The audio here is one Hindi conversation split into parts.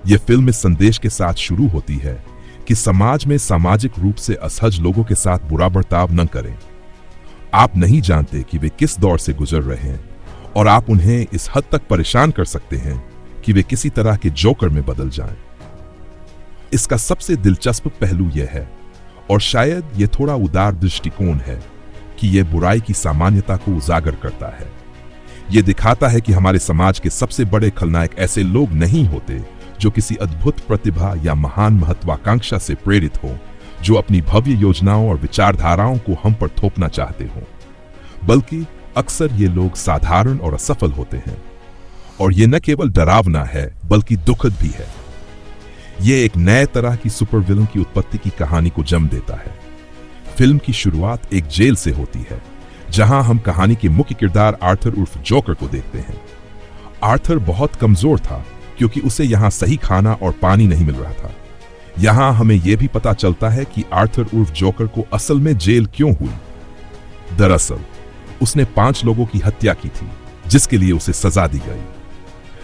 ये फिल्म इस संदेश के साथ शुरू होती है कि समाज में सामाजिक रूप से असहज लोगों के साथ बुरा बर्ताव न करें। आप नहीं जानते कि वे किस दौर से गुजर रहे हैं और आप उन्हें इस हद तक परेशान कर सकते हैं कि वे किसी तरह के जोकर में बदल जाएं। इसका सबसे दिलचस्प पहलू यह है, और शायद यह थोड़ा उदार दृष्टिकोण है, कि यह बुराई की सामान्यता को उजागर करता है। यह दिखाता है कि हमारे समाज के सबसे बड़े खलनायक ऐसे लोग नहीं होते जो किसी अद्भुत प्रतिभा या महान महत्वाकांक्षा से प्रेरित हो, जो अपनी भव्य योजनाओं और विचारधाराओं को हम पर थोपना चाहते हो, बल्कि अक्सर ये लोग साधारण और असफल होते हैं। और ये न केवल डरावना है बल्कि दुखद भी है। ये एक नए तरह की सुपर विलन की उत्पत्ति की कहानी को जन्म देता है। फिल्म की शुरुआत एक जेल से होती है, जहां हम कहानी के मुख्य किरदार आर्थर उर्फ जोकर को देखते हैं। आर्थर बहुत कमजोर था क्योंकि उसे यहां सही खाना और पानी नहीं मिल रहा था। यहां हमें यह भी पता चलता है कि आर्थर उर्फ जोकर को असल में जेल क्यों हुई। दरअसल उसने 5 लोगों की हत्या की थी, जिसके लिए उसे सजा दी गई।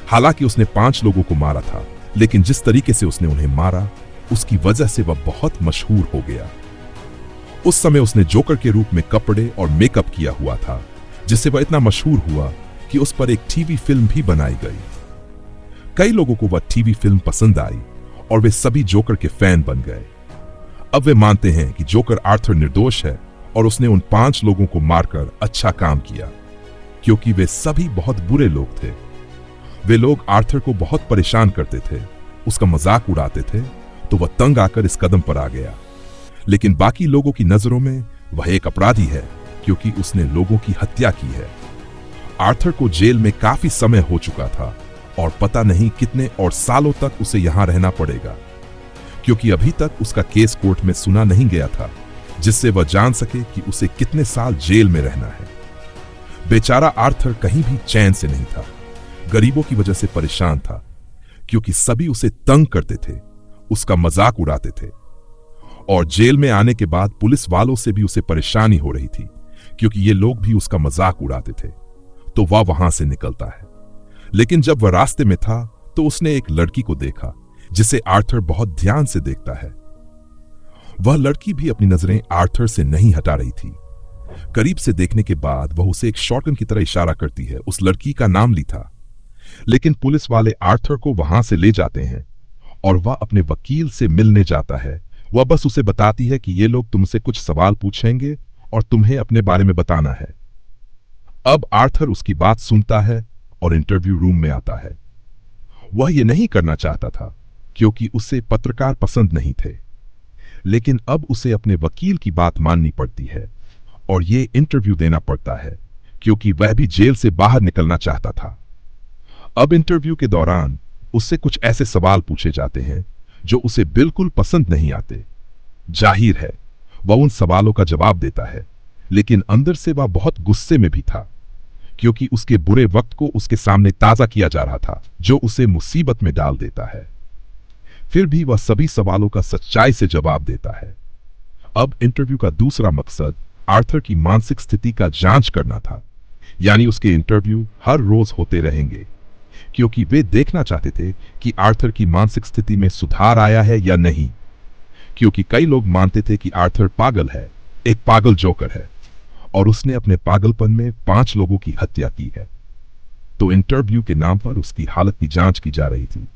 हालांकि उसने 5 लोगों को मारा था, लेकिन जिस तरीके से उसने उन्हें मारा, उसकी वजह से वह बहुत मशहूर हो गया। उस समय उसने जोकर के रूप में कपड़े और मेकअप किया हुआ था, जिससे वह इतना मशहूर हुआ कि उस पर एक टीवी फिल्म भी बनाई गई। कई लोगों को वह टीवी फिल्म पसंद आई और वे सभी जोकर के फैन बन गए। अब वे मानते हैं कि जोकर आर्थर निर्दोष है और उसने उन 5 लोगों को मारकर अच्छा काम किया, क्योंकि वे सभी बहुत बुरे लोग थे। वे लोग आर्थर को बहुत परेशान करते थे, उसका मजाक उड़ाते थे, तो वह तंग आकर इस कदम पर आ गया। लेकिन बाकी लोगों की नजरों में वह एक अपराधी है, क्योंकि उसने लोगों की हत्या की है। आर्थर को जेल में काफी समय हो चुका था और पता नहीं कितने और सालों तक उसे यहां रहना पड़ेगा, क्योंकि अभी तक उसका केस कोर्ट में सुना नहीं गया था, जिससे वह जान सके कि उसे कितने साल जेल में रहना है। बेचारा आर्थर कहीं भी चैन से नहीं था। गरीबों की वजह से परेशान था, क्योंकि सभी उसे तंग करते थे, उसका मजाक उड़ाते थे। और जेल में आने के बाद पुलिस वालों से भी उसे परेशानी हो रही थी, क्योंकि ये लोग भी उसका मजाक उड़ाते थे। तो वह वहां से निकलता है। लेकिन जब वह रास्ते में था तो उसने एक लड़की को देखा, जिसे आर्थर बहुत ध्यान से देखता है। वह लड़की भी अपनी नजरें आर्थर से नहीं हटा रही थी। करीब से देखने के बाद वह उसे एक शॉटगन की तरह इशारा करती है। उस लड़की का नाम ली था। लेकिन पुलिस वाले आर्थर को वहां से ले जाते हैं और वह अपने वकील से मिलने जाता है। वह बस उसे बताती है कि ये लोग तुमसे कुछ सवाल पूछेंगे और तुम्हें अपने बारे में बताना है। अब आर्थर उसकी बात सुनता है और इंटरव्यू रूम में आता है। वह यह नहीं करना चाहता था, क्योंकि उसे पत्रकार पसंद नहीं थे। लेकिन अब उसे अपने वकील की बात माननी पड़ती है और ये इंटरव्यू देना पड़ता है, क्योंकि वह भी जेल से बाहर निकलना चाहता था। अब इंटरव्यू के दौरान उससे कुछ ऐसे सवाल पूछे जाते हैं जो उसे बिल्कुल पसंद नहीं आते। जाहिर है वह उन सवालों का जवाब देता है, लेकिन अंदर से वह बहुत गुस्से में भी था, क्योंकि उसके बुरे वक्त को उसके सामने ताजा किया जा रहा था, जो उसे मुसीबत में डाल देता है। फिर भी वह सभी सवालों का सच्चाई से जवाब देता है। अब इंटरव्यू का दूसरा मकसद आर्थर की मानसिक स्थिति का जांच करना था। यानी उसके इंटरव्यू हर रोज होते रहेंगे, क्योंकि वे देखना चाहते थे कि आर्थर की मानसिक स्थिति में सुधार आया है या नहीं। क्योंकि कई लोग मानते थे कि आर्थर पागल है, एक पागल जोकर है, और उसने अपने पागलपन में 5 लोगों की हत्या की है। तो इंटरव्यू के नाम पर उसकी हालत की जांच की जा रही थी।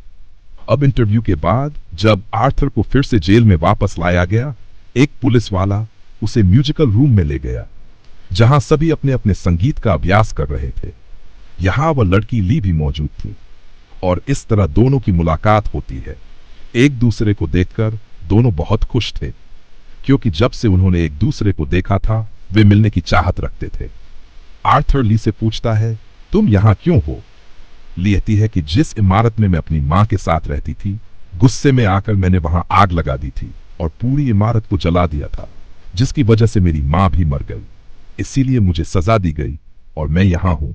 अब इंटरव्यू के बाद जब आर्थर को फिर से जेल में वापस लाया गया, एक पुलिस वाला उसे म्यूजिकल रूम में ले गया, जहां सभी अपने अपने संगीत का अभ्यास कर रहे थे। यहां वह लड़की ली भी मौजूद थी, और इस तरह दोनों की मुलाकात होती है। एक दूसरे को देखकर दोनों बहुत खुश थे, क्योंकि जब से उन्होंने एक दूसरे को देखा था वे मिलने की चाहत रखते थे। आर्थर ली से पूछता है, तुम यहां क्यों हो? ली कहती है कि जिस इमारत में मैं अपनी मां के साथ रहती थी, गुस्से में आकर मैंने वहां आग लगा दी थी और पूरी इमारत को जला दिया था, जिसकी वजह से मेरी मां भी मर गई। इसीलिए मुझे सजा दी गई और मैं यहां हूं।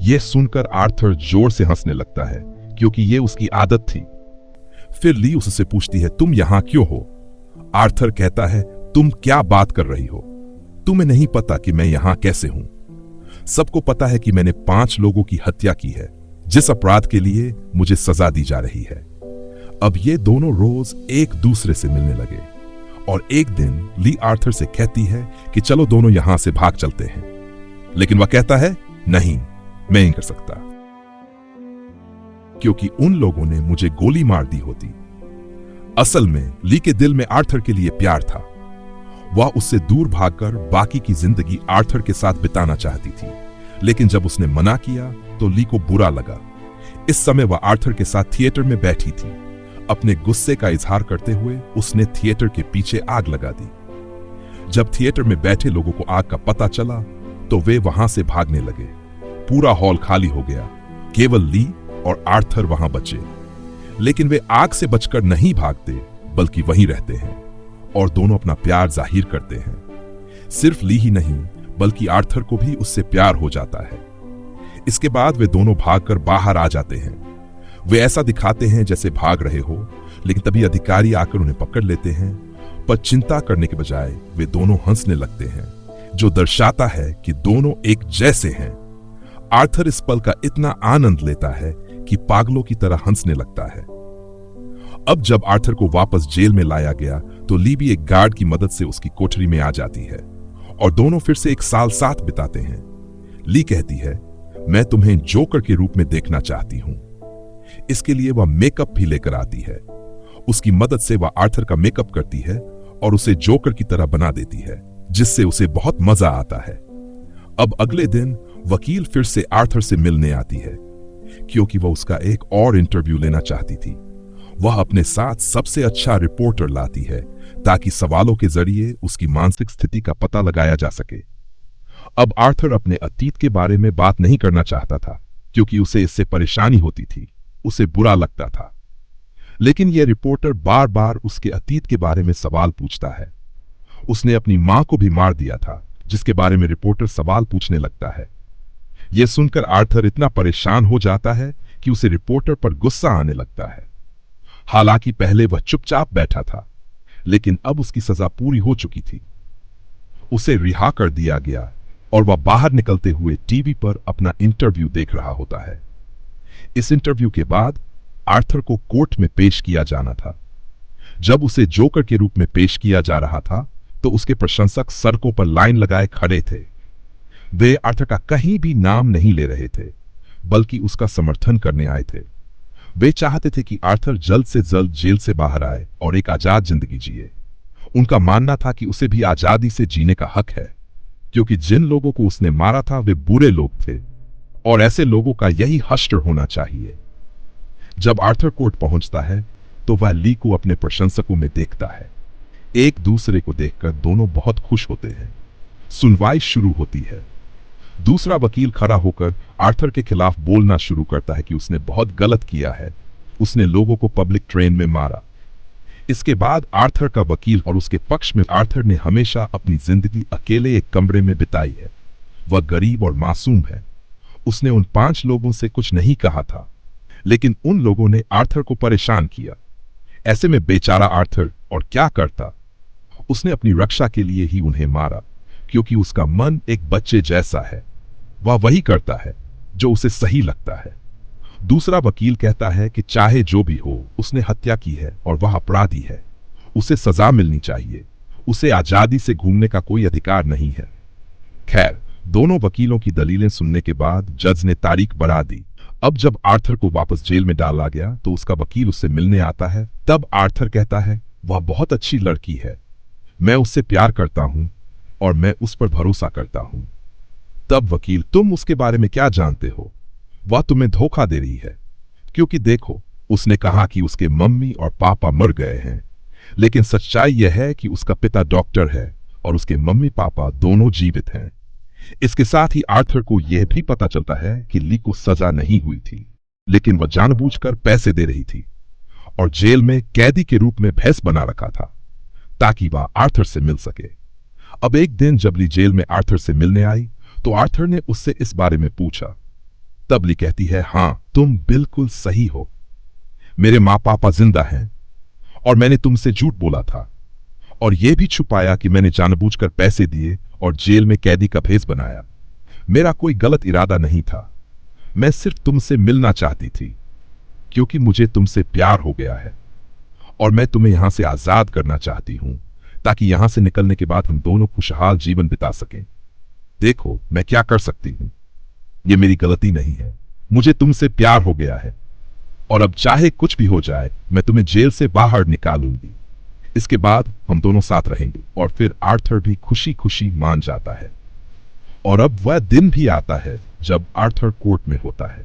यह सुनकर आर्थर जोर से हंसने लगता है, क्योंकि यह उसकी आदत थी। फिर ली उससे पूछती है, तुम यहां क्यों हो? आर्थर कहता है, तुम क्या बात कर रही हो? तुम्हें नहीं पता कि मैं यहां कैसे हूं? सबको पता है कि मैंने 5 लोगों की हत्या की है, जिस अपराध के लिए मुझे सजा दी जा रही है। अब ये दोनों रोज एक दूसरे से मिलने लगे और एक दिन ली आर्थर से कहती है कि चलो दोनों यहां से भाग चलते हैं, लेकिन वह कहता है नहीं, मैं नहीं कर सकता, क्योंकि उन लोगों ने मुझे गोली मार दी होती। असल में ली के दिल में आर्थर के लिए प्यार था। वह उससे दूर भागकर बाकी की जिंदगी आर्थर के साथ बिताना चाहती थी, लेकिन जब उसने मना किया तो ली को बुरा लगा। इस समय वह आर्थर के साथ थिएटर में बैठी थी। अपने गुस्से का इजहार करते हुए उसने थिएटर के पीछे आग लगा दी। जब थिएटर में बैठे लोगों को आग का पता चला तो वे वहां से भागने लगे। पूरा हॉल खाली हो गया, केवल ली और आर्थर वहां बचे। लेकिन वे आग से बचकर नहीं भागते, बल्कि वहीं रहते हैं और दोनों अपना प्यार जाहिर करते हैं। सिर्फ ली ही नहीं, बल्कि आर्थर को भी उससे प्यार हो जाता है। इसके बाद वे दोनों भागकर बाहर आ जाते हैं। वे ऐसा दिखाते हैं जैसे भाग रहे हो, लेकिन तभी अधिकारी आकर उन्हें पकड़ लेते हैं। पर चिंता करने के बजाय वे दोनों हंसने लगते हैं, जो दर्शाता है कि दोनों एक जैसे हैं। आर्थर इस पल का इतना आनंद लेता है कि पागलों की तरह हंसने लगता है। अब जब आर्थर को वापस जेल में लाया गया तो ली भी एक गार्ड की मदद से उसकी कोठरी में आ जाती है और दोनों फिर से एक साल साथ बिताते हैं। ली कहती है, मैं तुम्हें जोकर के रूप में देखना चाहती हूं। इसके लिए वह मेकअप भी लेकर आती है। उसकी मदद से वह आर्थर का मेकअप करती है और उसे जोकर की तरह बना देती है, जिससे उसे बहुत मजा आता है। अब अगले दिन वकील फिर से आर्थर से मिलने आती है, क्योंकि वह उसका एक और इंटरव्यू लेना चाहती थी। वह अपने साथ सबसे अच्छा रिपोर्टर लाती है ताकि सवालों के जरिए उसकी मानसिक स्थिति का पता लगाया जा सके। अब आर्थर अपने अतीत के बारे में बात नहीं करना चाहता था, क्योंकि उसे इससे परेशानी होती थी, उसे बुरा लगता था। लेकिन यह रिपोर्टर बार बार उसके अतीत के बारे में सवाल पूछता है। उसने अपनी मां को भी मार दिया था, जिसके बारे में रिपोर्टर सवाल पूछने लगता है। यह सुनकर आर्थर इतना परेशान हो जाता है कि उसे रिपोर्टर पर गुस्सा आने लगता है। हालांकि पहले वह चुपचाप बैठा था, लेकिन अब उसकी सजा पूरी हो चुकी थी। उसे रिहा कर दिया गया और वह बाहर निकलते हुए टीवी पर अपना इंटरव्यू देख रहा होता है। इस इंटरव्यू के बाद आर्थर को कोर्ट में पेश किया जाना था। जब उसे जोकर के रूप में पेश किया जा रहा था तो उसके प्रशंसक सड़कों पर लाइन लगाए खड़े थे। वे आर्थर का कहीं भी नाम नहीं ले रहे थे, बल्कि उसका समर्थन करने आए थे। वे चाहते थे कि आर्थर जल्द से जल्द जेल से बाहर आए और एक आजाद जिंदगी जिए। उनका मानना था कि उसे भी आजादी से जीने का हक है, क्योंकि जिन लोगों को उसने मारा था वे बुरे लोग थे और ऐसे लोगों का यही हश्र होना चाहिए। जब आर्थर कोर्ट पहुंचता है तो वह ली को अपने प्रशंसकों में देखता है। एक दूसरे को देखकर दोनों बहुत खुश होते हैं। सुनवाई शुरू होती है। दूसरा वकील खड़ा होकर आर्थर के खिलाफ बोलना शुरू करता है कि उसने बहुत गलत किया है, उसने लोगों को पब्लिक ट्रेन में मारा। इसके बाद आर्थर का वकील और उसके पक्ष में आर्थर ने हमेशा अपनी जिंदगी अकेले एक कमरे में बिताई है। वह गरीब और मासूम है। उसने उन 5 लोगों से कुछ नहीं कहा था, लेकिन उन लोगों ने आर्थर को परेशान किया। ऐसे में बेचारा आर्थर और क्या करता? उसने अपनी रक्षा के लिए ही उन्हें मारा, क्योंकि उसका मन एक बच्चे जैसा है। वह वही करता है जो उसे सही लगता है। दूसरा वकील कहता है कि चाहे जो भी हो, उसने हत्या की है और वह अपराधी है। उसे सजा मिलनी चाहिए। उसे आजादी से घूमने का कोई अधिकार नहीं है। खैर, दोनों वकीलों की दलीलें सुनने के बाद जज ने तारीख बढ़ा दी। अब जब आर्थर को वापस जेल में डाला गया तो उसका वकील उससे मिलने आता है। तब आर्थर कहता है, वह बहुत अच्छी लड़की है, मैं उससे प्यार करता हूं और मैं उस पर भरोसा करता हूं। तब वकील, तुम उसके बारे में क्या जानते हो? वह तुम्हें धोखा दे रही है, क्योंकि देखो, उसने कहा कि उसके मम्मी और पापा मर गए हैं, लेकिन सच्चाई यह है कि उसका पिता डॉक्टर है और उसके मम्मी पापा दोनों जीवित हैं। इसके साथ ही आर्थर को यह भी पता चलता है कि ली को सजा नहीं हुई थी, लेकिन वह जानबूझकर पैसे दे रही थी और जेल में कैदी के रूप में भैंस बना रखा था ताकि वह आर्थर से मिल सके। अब एक दिन जब ली जेल में आर्थर से मिलने आई तो आर्थर ने उससे इस बारे में पूछा। तब ली कहती है, हां, तुम बिल्कुल सही हो। मेरे माँ पापा जिंदा हैं और मैंने तुमसे झूठ बोला था और यह भी छुपाया कि मैंने जानबूझकर पैसे दिए और जेल में कैदी का भेस बनाया। मेरा कोई गलत इरादा नहीं था। मैं सिर्फ तुमसे मिलना चाहती थी क्योंकि मुझे तुमसे प्यार हो गया है और मैं तुम्हें यहां से आजाद करना चाहती हूं ताकि यहां से निकलने के बाद हम दोनों खुशहाल जीवन बिता सकें। देखो मैं क्या कर सकती हूं, ये मेरी गलती नहीं है, मुझे तुमसे प्यार हो गया है और अब चाहे कुछ भी हो जाए मैं तुम्हें जेल से बाहर निकालूंगी। इसके बाद हम दोनों साथ रहेंगे। और फिर आर्थर भी खुशी खुशी मान जाता है। और अब वह दिन भी आता है जब आर्थर कोर्ट में होता है।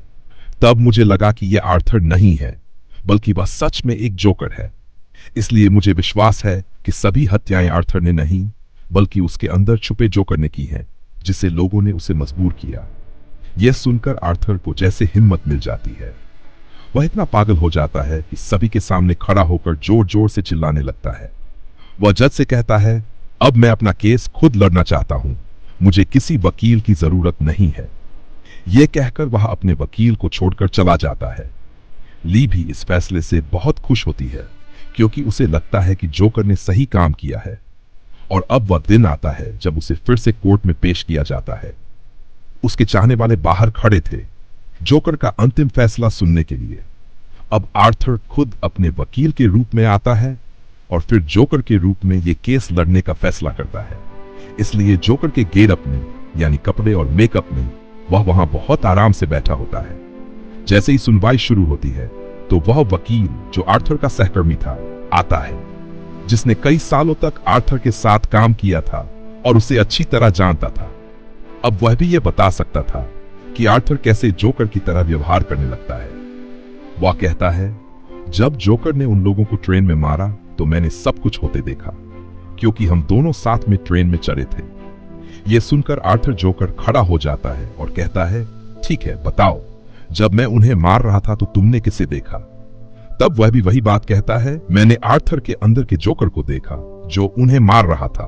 तब मुझे लगा कि यह आर्थर नहीं है बल्कि वह सच में एक जोकर है। इसलिए मुझे विश्वास है कि सभी हत्याएं आर्थर ने नहीं बल्कि उसके अंदर छुपे जोकर ने की हैं, जिसे लोगों ने उसे मजबूर किया। यह सुनकर आर्थर को जैसे हिम्मत मिल जाती है। वह इतना पागल हो जाता है कि सभी के सामने खड़ा होकर जोर जोर से चिल्लाने लगता है। वह जज से कहता है, अब मैं अपना केस खुद लड़ना चाहता हूं, मुझे किसी वकील की जरूरत नहीं है। यह कहकर वह अपने वकील को छोड़कर चला जाता है। ली भी इस फैसले से बहुत खुश होती है क्योंकि उसे लगता है कि जोकर ने सही काम किया है। और अब वह दिन आता है जब उसे फिर से कोर्ट में पेश किया जाता है। उसके चाहने वाले बाहर खड़े थे जोकर का अंतिम फैसला सुनने के लिए। अब आर्थर खुद अपने वकील के रूप में आता है और फिर जोकर के रूप में यह केस लड़ने का फैसला करता है। इसलिए जोकर के गेटअप में यानी कपड़े और मेकअप में वह वहां बहुत आराम से बैठा होता है। जैसे ही सुनवाई शुरू होती है तो वह वकील जो आर्थर का सहकर्मी था आता है, जिसने कई सालों तक आर्थर के साथ काम किया था और उसे अच्छी तरह जानता था। अब वह भी यह बता सकता था कि आर्थर कैसे जोकर की तरह व्यवहार करने लगता है। वह कहता है, जब जोकर ने उन लोगों को ट्रेन में मारा तो मैंने सब कुछ होते देखा क्योंकि हम दोनों साथ में ट्रेन में चढ़े थे। यह सुनकर आर्थर जोकर खड़ा हो जाता है और कहता है, ठीक है बताओ, जब मैं उन्हें मार रहा था तो तुमने किसे देखा? तब वह भी वही बात कहता है, मैंने आर्थर के अंदर के जोकर को देखा जो उन्हें मार रहा था।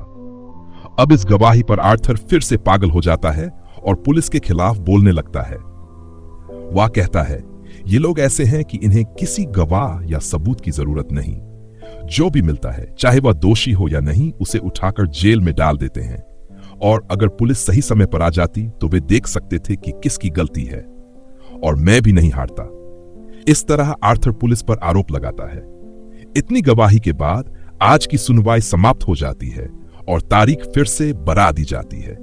अब इस गवाही पर आर्थर फिर से पागल हो जाता है और पुलिस के खिलाफ बोलने लगता है। वह कहता है, ये लोग ऐसे हैं कि इन्हें किसी गवाह या सबूत की जरूरत नहीं। जो भी मिलता है, चाहे वह दोषी हो या नहीं, उसे उठाकर जेल में डाल देते हैं। और अगर पुलिस सही समय पर आ जाती तो वे देख सकते थे कि किसकी गलती है। और मैं भी नहीं हारता। इस तरह आर्थर पुलिस पर आरोप लगाता है। इतनी गवाही के बाद आज की सुनवाई समाप्त हो जाती है और तारीख फिर से बढ़ा दी जाती है।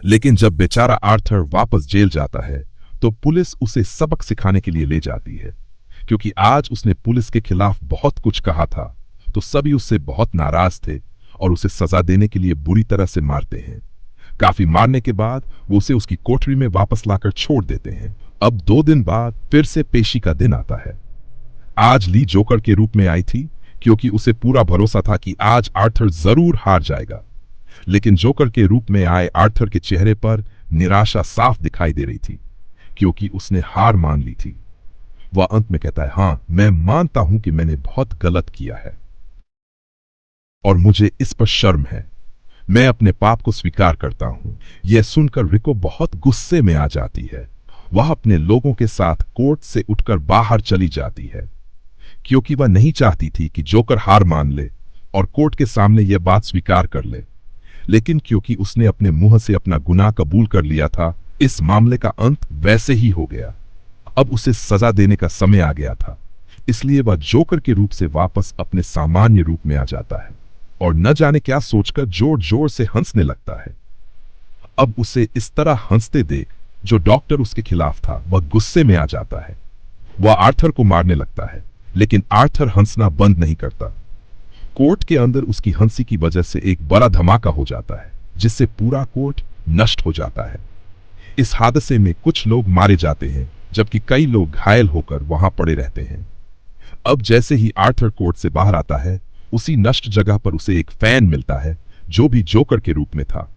लेकिन जब बेचारा आर्थर वापस जेल जाता है तो पुलिस उसे सबक सिखाने के लिए ले जाती है, क्योंकि आज उसने पुलिस के खिलाफ बहुत कुछ कहा था। तो सभी उससे बहुत नाराज थे और उसे सजा देने के लिए बुरी तरह से मारते हैं। काफी मारने के बाद वो उसे उसकी कोठरी में वापस लाकर छोड़ देते हैं। अब 2 दिन बाद फिर से पेशी का दिन आता है। आज ली जोकर के रूप में आई थी क्योंकि उसे पूरा भरोसा था कि आज आर्थर जरूर हार जाएगा। लेकिन जोकर के रूप में आए आर्थर के चेहरे पर निराशा साफ दिखाई दे रही थी क्योंकि उसने हार मान ली थी। वह अंत में कहता है, हाँ मैं मानता हूं कि मैंने बहुत गलत किया है और मुझे इस पर शर्म है। मैं अपने पाप को स्वीकार करता हूं। यह सुनकर रिको बहुत गुस्से में आ जाती है। वह अपने लोगों के साथ कोर्ट से उठकर बाहर चली जाती है क्योंकि वह नहीं चाहती थी कि जोकर हार मान ले और कोर्ट के सामने यह बात स्वीकार कर ले। लेकिन क्योंकि उसने अपने मुंह से अपना गुनाह कबूल कर लिया था, इस मामले का अंत वैसे ही हो गया। अब उसे सजा देने का समय आ गया था। इसलिए वह जोकर के रूप से वापस अपने सामान्य रूप में आ जाता है और न जाने क्या सोचकर जोर जोर से हंसने लगता है। अब उसे इस तरह हंसते देख जो डॉक्टर उसके खिलाफ था, वह गुस्से में आ जाता है। वह आर्थर को मारने लगता है, लेकिन आर्थर हंसना बंद नहीं करता। कोर्ट के अंदर उसकी हंसी की वजह से एक बड़ा धमाका हो जाता है जिससे पूरा कोर्ट नष्ट हो जाता है। इस हादसे में कुछ लोग मारे जाते हैं जबकि कई लोग घायल होकर वहां पड़े रहते हैं। अब जैसे ही आर्थर कोर्ट से बाहर आता है, उसी नष्ट जगह पर उसे एक फैन मिलता है जो भी जोकर के रूप में था।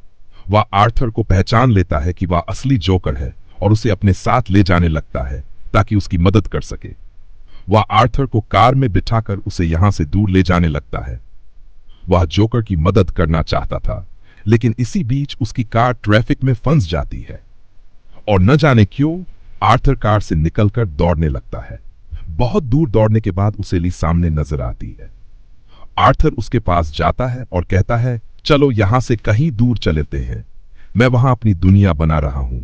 वह आर्थर को पहचान लेता है कि वह असली जोकर है और उसे अपने साथ ले जाने लगता है ताकि उसकी मदद कर सके। वह आर्थर को कार में बिठाकर उसे यहां से दूर ले जाने लगता है। वह जोकर की मदद करना चाहता था, लेकिन इसी बीच उसकी कार ट्रैफिक में फंस जाती है और न जाने क्यों आर्थर कार से निकलकर दौड़ने लगता है। बहुत दूर दौड़ने के बाद उसे ली सामने नजर आती है। आर्थर उसके पास जाता है और कहता है, चलो यहां से कहीं दूर चलते हैं, मैं वहां अपनी दुनिया बना रहा हूं।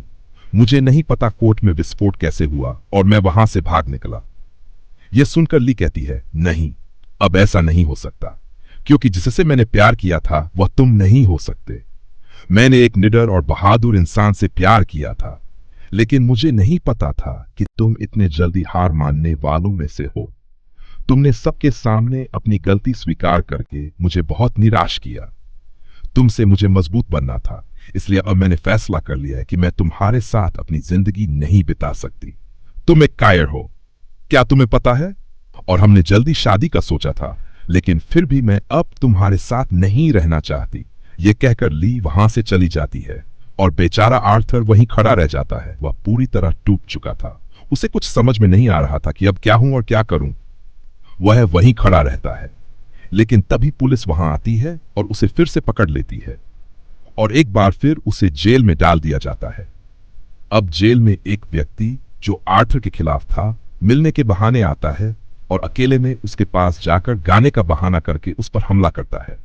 मुझे नहीं पता कोर्ट में विस्फोट कैसे हुआ और मैं वहां से भाग निकला। यह सुनकर ली कहती है, नहीं, अब ऐसा नहीं हो सकता, क्योंकि जिससे मैंने प्यार किया था वह तुम नहीं हो सकते। मैंने एक निडर और बहादुर इंसान से प्यार किया था, लेकिन मुझे नहीं पता था कि तुम इतने जल्दी हार मानने वालों में से हो। तुमने सबके सामने अपनी गलती स्वीकार करके मुझे बहुत निराश किया। तुमसे मुझे मजबूत बनना था, इसलिए अब मैंने फैसला कर लिया है कि मैं तुम्हारे साथ अपनी जिंदगी नहीं बिता सकती। तुम एक कायर हो, क्या तुम्हें पता है? और हमने जल्दी शादी का सोचा था, लेकिन फिर भी मैं अब तुम्हारे साथ नहीं रहना चाहती। ये कहकर ली वहां से चली जाती है और बेचारा आर्थर वहीं खड़ा रह जाता है। वह पूरी तरह टूट चुका था। उसे कुछ समझ में नहीं आ रहा था कि अब क्या हूं और क्या करूं। वह वहीं खड़ा रहता है, लेकिन तभी पुलिस वहां आती है और उसे फिर से पकड़ लेती है और एक बार फिर उसे जेल में डाल दिया जाता है। अब जेल में एक व्यक्ति जो आर्थर के खिलाफ था मिलने के बहाने आता है और अकेले में उसके पास जाकर गाने का बहाना करके उस पर हमला करता है।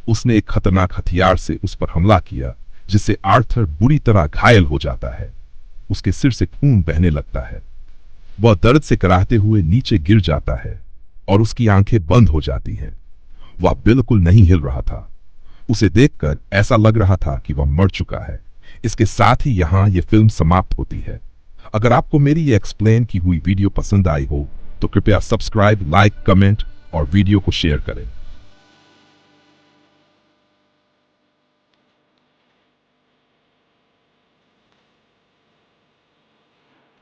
उसने एक खतरनाक हथियार से उस पर हमला किया, जिससे आर्थर बुरी तरह घायल हो जाता है। उसके सिर से खून बहने लगता है। वह दर्द से कराहते हुए नीचे गिर जाता है और उसकी आंखें बंद हो जाती हैं। वह बिल्कुल नहीं हिल रहा था। उसे देखकर ऐसा लग रहा था कि वह मर चुका है। इसके साथ ही यहाँ ये फिल्म समाप्त होती है। अगर आपको मेरी ये एक्सप्लेन की हुई वीडियो पसंद आई हो तो कृपया सब्सक्राइब, लाइक, कमेंट और वीडियो को शेयर करें।